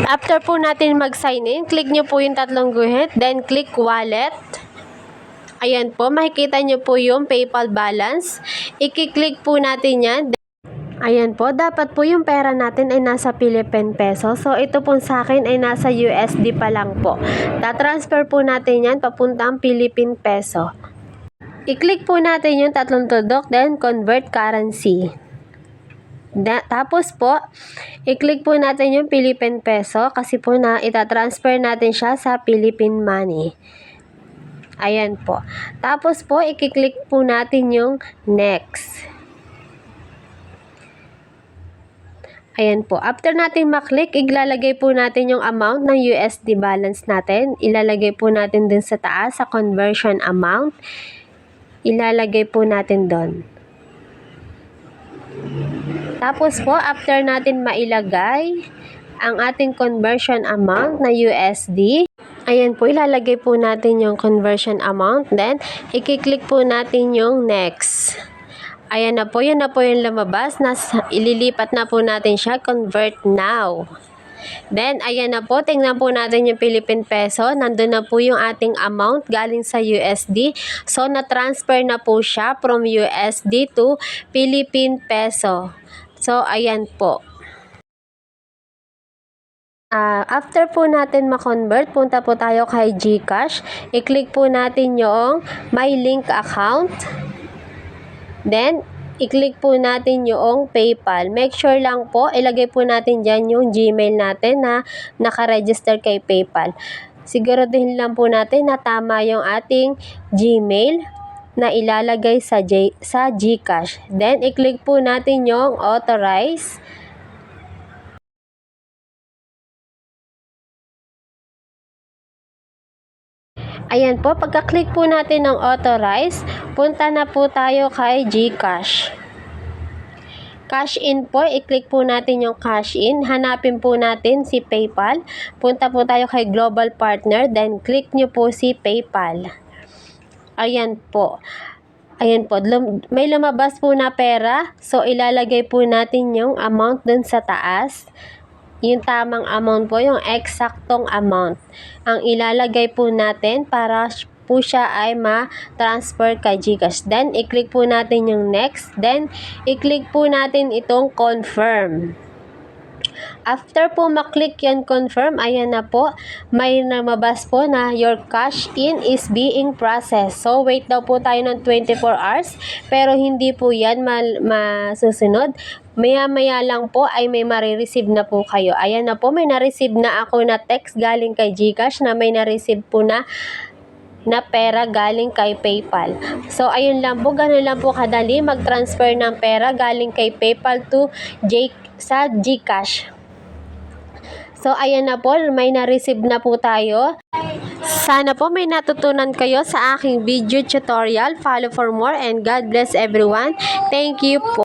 After po natin mag-sign in, click nyo po yung tatlong guhit, then click wallet. Ayan po, makikita nyo po yung PayPal balance. I-click po natin yan. Ayan po, dapat po yung pera natin ay nasa Philippine Peso. So, ito po sa akin ay nasa USD pa lang po. Ta-transfer po natin yan papuntang Philippine Peso. I-click po natin yung tatlong tudok, then convert currency. Tapos po, i-click po natin yung Philippine Peso kasi po na ita-transfer natin siya sa Philippine Money. Ayan po. Tapos po, i-click po natin yung next. Ayan po. After natin maklik, ilalagay po natin yung amount ng USD balance natin. Ilalagay po natin dun sa taas, sa conversion amount. Ilalagay po natin doon. Tapos po, after natin mailagay ang ating conversion amount na USD, ayan po, ilalagay po natin yung conversion amount. Then, i-click po natin yung next. Ayan na po, yun na po yung lumabas. Ililipat na po natin siya, convert now. Then, ayan na po, tingnan po natin yung Philippine Peso. Nandun na po yung ating amount galing sa USD. So, na-transfer na po siya from USD to Philippine Peso. So, ayan po. After po natin ma-convert, punta po tayo kay GCash. I-click po natin yung My Link Account. Then, i-click po natin yung PayPal. Make sure lang po, ilagay po natin dyan yung Gmail natin na nakaregister kay PayPal. Siguraduhin lang po natin na tama yung ating Gmail na ilalagay sa GCash. Then, i-click po natin yung authorize. Ayan po, pagka-click po natin ng authorize, punta na po tayo kay GCash. Cash in po, i-click po natin yung cash in. Hanapin po natin si PayPal. Punta po tayo kay Global Partner, then click nyo po si PayPal. Ayan po. Ayan po, may lumabas po na pera. So, ilalagay po natin yung amount dun sa taas. Yung tamang amount po, yung eksaktong amount. Ang ilalagay po natin para po siya ay ma-transfer kay GCash. Then, i-click po natin yung next. Then, i-click po natin itong confirm. After po maklik yan confirm, ayan na po, may namabas po na your cash in is being processed. So, wait daw po tayo ng 24 hours, pero hindi po yan masusunod. Maya-maya lang po ay may marireceive na po kayo. Ayan na po, may na-receive na ako na text galing kay GCash na may na-receive po na pera galing kay PayPal. So, ayun lang po, ganun lang po kadali mag-transfer ng pera galing kay PayPal to sa GCash. So, ayan na po, may na-receive na po tayo. Sana po may natutunan kayo sa aking video tutorial. Follow for more and God bless everyone. Thank you po.